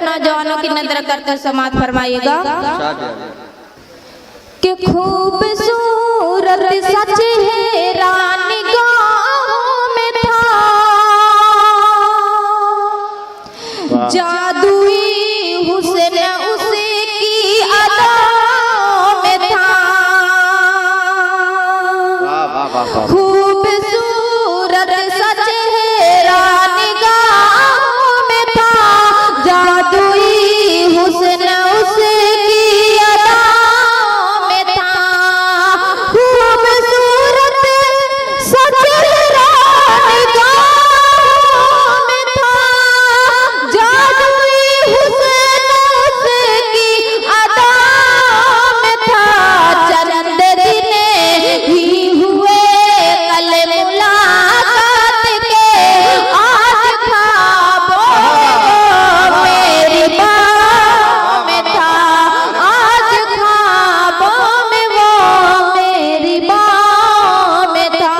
नौजवानों की नजर करते समाज फरमाइएगा कि खूबसूरत सच है रानी गाँव में था, जादुई हुस्न उसकी अदाओं में था। खूबसूरत सच है रानी गाँव में था, जादुई हुस्न उसकी अदाओं में था। खूबसूरत सच है रानी गाँव में था, जादुई हुस्न उसकी अदाओं में था। चंद दिन ही हुए कल मुलाकात के, आज ख्वाबों मेरी बाहों में था, आज ख्वाबों में वो मेरी बाहों में था।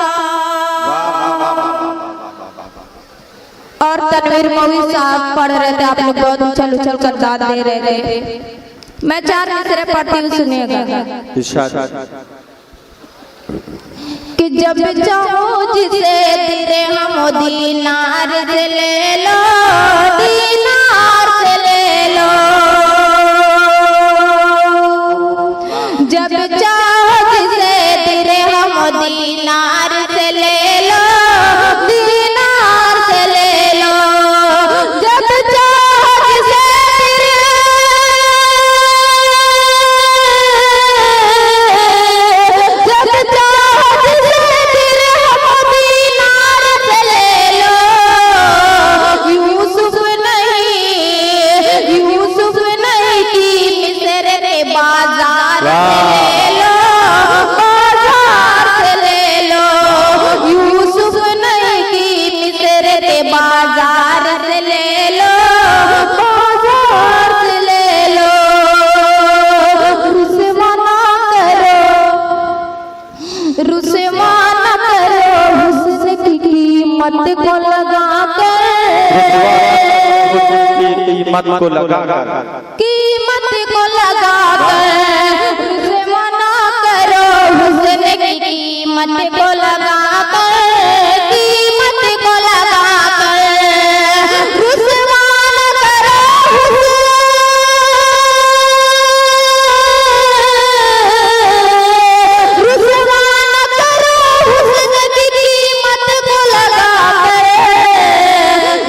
और तनवीर मौलवी साहब पढ़ रहे थे, आप लोग बहुत उछल उछल कर दाद दे रहे थे। मैं 4 मिसरे पढ़ती हूँ, सुनिएगा कि जब चाहो जिसे तेरे हम दीनार से ले लो, दीनार से ले लो। जब चाहो जिसे तेरे हम दीनार से ले लो, दीनार से ले लो। जब चाहो जिसे बाजार से ले लो, बाजार से ले लो। रुसवा ना करो हुस्न की कीमत को लगा कर, कीमत को लगा कर, कीमत को लगा कर। रुसवा ना करो हुस्न की कीमत को लगा कर, कीमत को लगा कर। रुसवा ना करो रुसवा ना करो हुस्न की कीमत को लगा कर।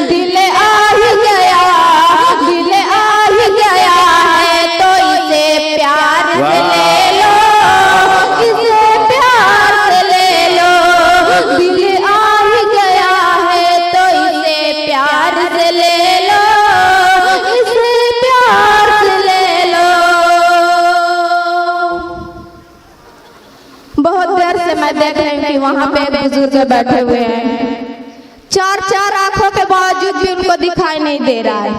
दिल आ ही गया, दिल आ ही गया है तो इसे प्यार से ले लो, इसे प्यार से ले लो। दिल आ ही गया है तो इसे प्यार से ले लो, इसे प्यार से ले लो। बहुत देर से मैं देख रही हूँ कि वहाँ पे बुजुर्ग बैठे हुए हैं, 4 आंखों के बावजूद भी उनको दिखाई नहीं दे रहा है।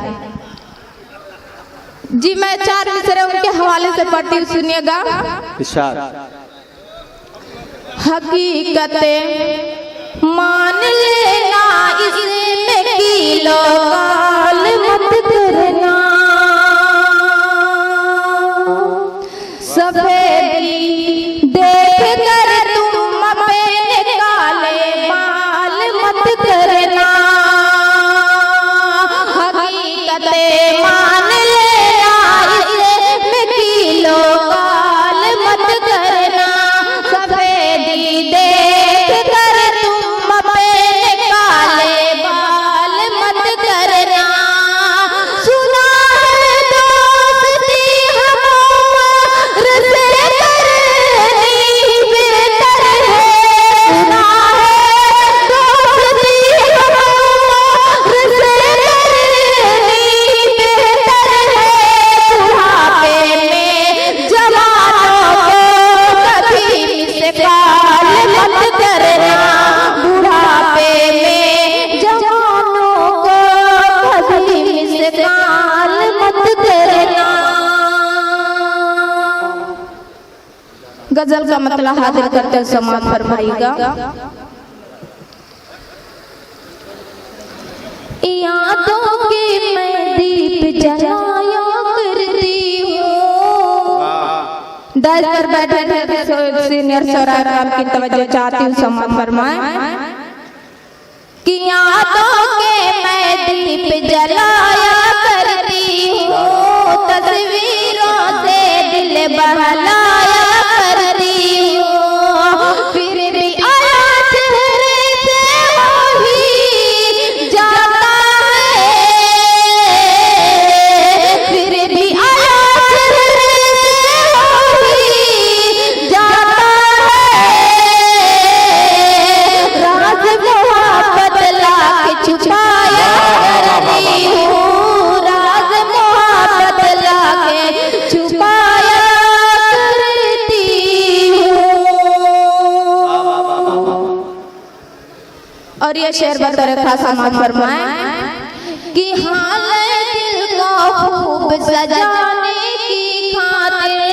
जी मैं 4 मिसरे उनके हवाले से पढ़ती हूँ, सुनिएगा। हकीकतें मान लेना, इसमें कीलो काल मत करना। सफेदी देख कर तुम अपने काले बाल मत करना। हकीकतें मान लेना, इसमें कीलो काल मत करना। सफेदी देख कर तुम अपने काले बाल मत करना। सुना है दोस्ती हम उम्र से करनी बेहतर है। सुना है दोस्ती हम उम्र से करनी बेहतर है। बुढ़ापे में जवानों को कभी मिसकाल मत करना। बुढ़ापे में जवानों को कभी मिसकाल मत करना। गजल का मतलब हाजिर करते हैं, समाज फरमाइएगा। यादों के मैं दीप जला दस पर बैठे सीनियर शोरा की तवज्जो चाहती हूँ, समाज फरमाए कि यादों के मैं दीप जलाया करती हूँ, तस्वीरों से दिल बहलाया करती हूँ, फिर भी आया चेहरे से वही जाता है, फिर भी आया चेहरे से वही जाता है, राज मोहब्बत लाके छुपाया करती हूँ, राज मोहब्बत लाके छुपाया करती हूँ। और ये शेर बतौर खास समाज फरमाए कि हाल दिल को खूब सजाने की खातिर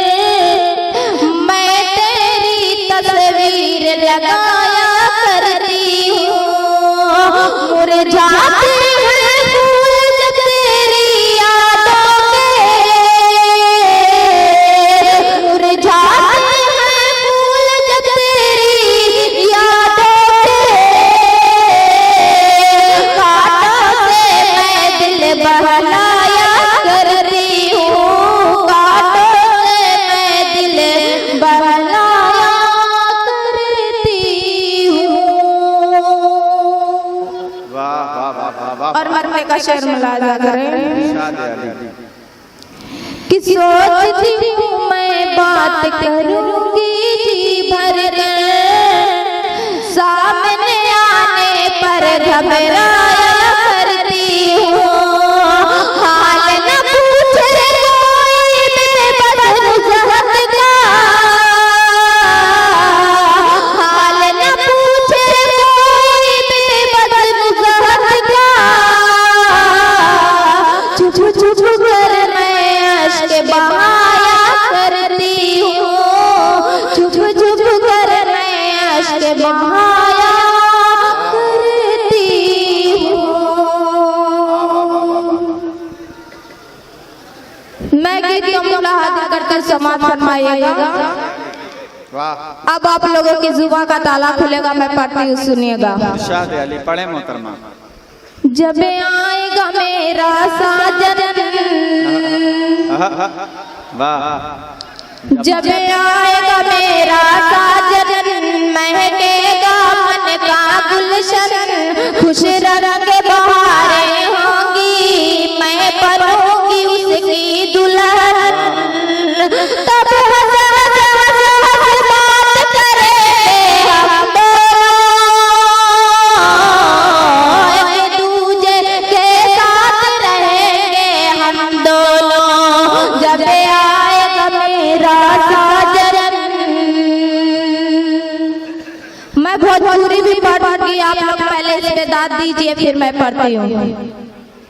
मैं तेरी तस्वीर लगाया करती हूँ, मुरझाते हैं फूल जब तेरी यादों के, मुरझाते हैं फूल जब तेरी यादों के, कांटों से मैं दिल बहलाया करती हूँ, कांटों से मैं दिल बहलाया करती हूँ। वाह वाह वाह वाह वाह। और मरने का शेर मुलाजा करें शाद अली। कि सोचती हूँ मैं बात करूंगी जी भर कर, सामने आने पर घबराया करती हूँ, हाल न पूछे कोई बेबस मुजहत का, हाल न पूछे कोई बेबस मुजहत का, चुप चुप कर मैं अश्क बहाया करती हूँ, चुप चुप कर मैं अश्क बहाया करती हूँ। मैं गीत का मुलाहाजा करकर समाप्त फरमाइएगा। वाह। अब आप लोगों की जुबान का ताला खुलेगा, मैं पढ़ती हूँ, सुनिएगा। शाद अली पढ़े मोहतरमा। जब आएगा मेरा साजन, वाह। जब आएगा मेरा साजन, महकेगा मन का गुलशन, खुश रंग बहारें होंगी, मैं बनूंगी उसकी दुल्हन, तब हंस हंस हंस हंस बात करेंगे हम दोनों, एक दूजे के साथ रहेंगे हम दोनों, जब आएगा मेरा साजन। मैं भोजपुरी भी पढ़ूंगी, आप लोग पहले इस पे दाद दीजिए, फिर मैं पढ़ती हूँ।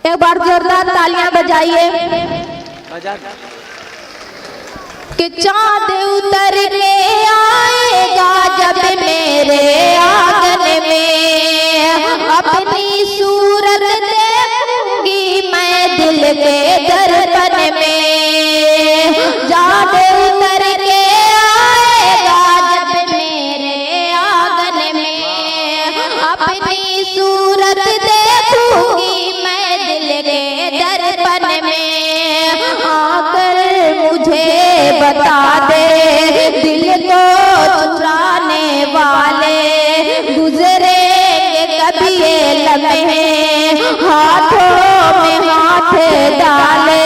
एक बार जोरदार तालियां बजाइए कि चाँद उतर के आएगा जब मेरे आंगन में, अपनी सूरत देखूंगी मैं दिल के दर्पण में, चाँद उतर के आएगा जब मेरे आंगन में, अपनी सूरत देखूंगी मैं दिल के दर्पण में, आकर मुझे बता दे दिल को चुराने वाले गुजरेंगे कभी ये लम्हे, हाथों में हाथ डाले,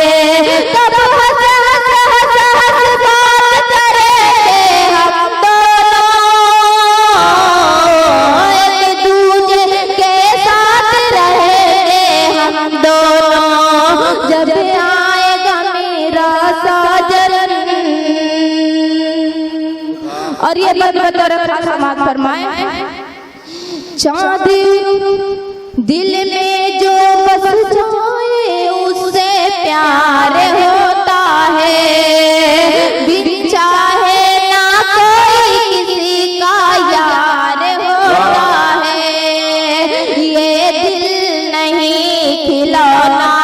तब हंस हंस हंस हंस बात करेंगे हम दोनों, एक दूजे के साथ रहेंगे हम दोनों, जब आएगा मेरा साजन। और ये बतौर खास समाज फरमाए, चाँद दिल में जो बस जाए उससे प्यार होता है, बिन चाहे ना कोई किसी का यार होता है, ये दिल नहीं खिलौना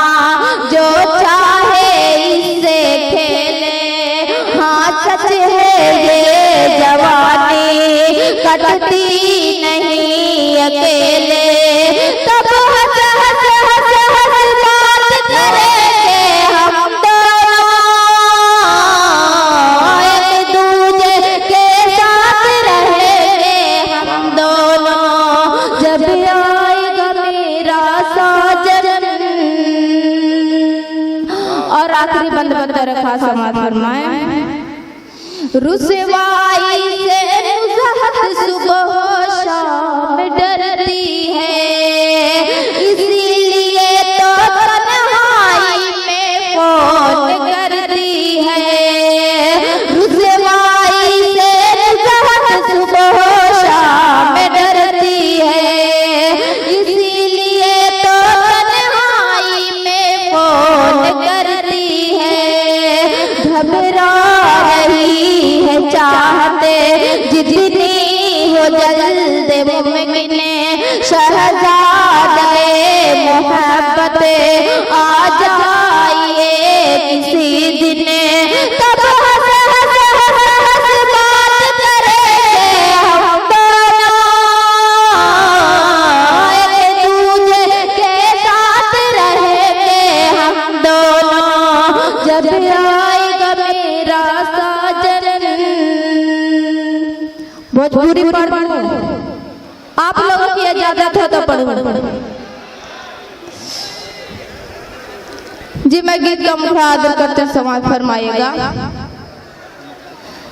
जो चाहे इससे खेले, हाँ सच है और आखिरी बंद बंदर खास समाज फरमाए। रुसवाई से नुज़हत सुबह शाम डरती है, इसीलिए तो तन्हाई में फोन करती है। रुसवाई से नुज़हत सुबह शाम डरती है, इसीलिए तो तन्हाई में फोन करती है। घबरा रही है चाहते जितनी हो जल्द मुमकिन, शहजादे मोहब्बत आ जाइए किसी दिन, तब हंस हंस हंस हंस बात करेंगे हम दोनों, एक दूजे के साथ रहेंगे हम दोनों, जब आएगा मेरा साजन। भोजपुरी पढ़ूं, आप लोगों की इजाजत हो तो पढ़ूं जी। मैं गीत का मुखादर करते समाज फरमाएगा।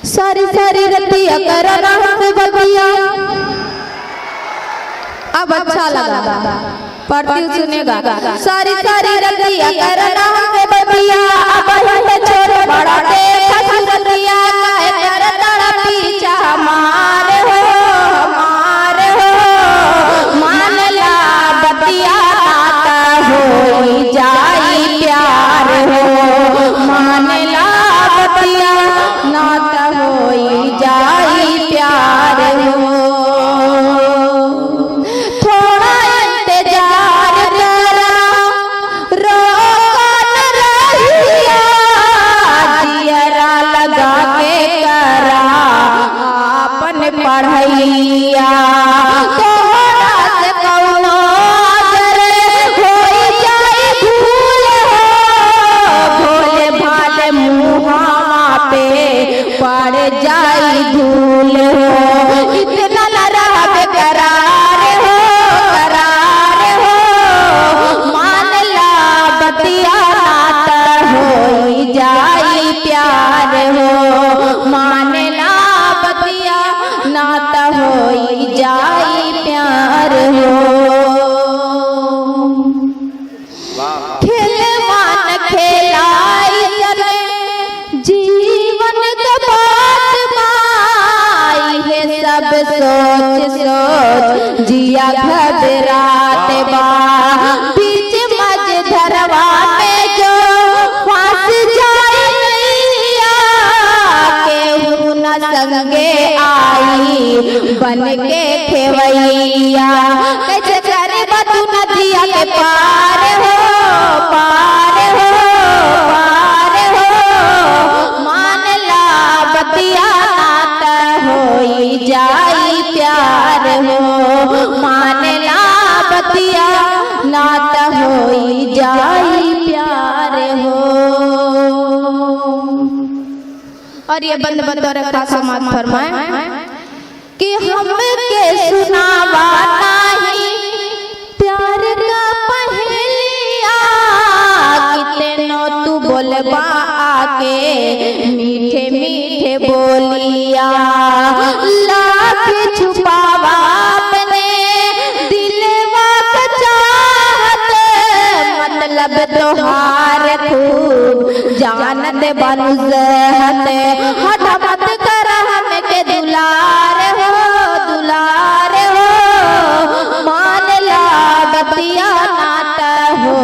सारी सारी रतिया करना से बतिया, अब अच्छा लगा पढ़ती सुनेगा। सारी सारी रतिया करना से बतिया, अब है छोड़ बड़ा देखा रतिया, कर तड़ा पीछा हमारे हो हमारे हो। मान ला बतिया नाता हो जाई प्यार हो, मान ला बतिया नाता हो जाई प्यार हो। थोड़ा इंतजार करा, रोका न रहिया, जियरा लगा के करा आपन पढ़ैया। तोहरा से कौनो अगर होई जाई भूल हो, भोले भाले मुहावा पे पड़ जाई धूल हो। इतना न रह करार हो करार हो, मान ला बतिया नाता हो जाई प्यार हो, मान ला बतिया नाता हो जाई प्यार हो। खेलवान खेलाई चले जीवन का बात माई है, सब सोच सोच जिया घबरात बा। बीच मझधरवा में जो फंस जाए नैया, केहू न संगे आई बन के खेवैया। कैसे करे बतू नदिया के पार हो पार हो पार हो, मान ला बतिया नाता हो जाई प्यार हो, मान ला बतिया नाता हो जाई प्यार हो। और ये बंद बंद रखा समाज फरमाए कि हम के सुनावा नहीं प्यार का पहेलिया, कितनो तू बोलबा आके मीठे मीठे बोलिया। लाख छुपावा अपने दिलवा का चाहत, मतलब तोहार खूब जानत बनुज़हत। हट मत कर हम के दुलार हो दुलार हो, मान ला बतिया नाता हो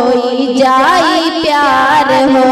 जाई प्यार हो,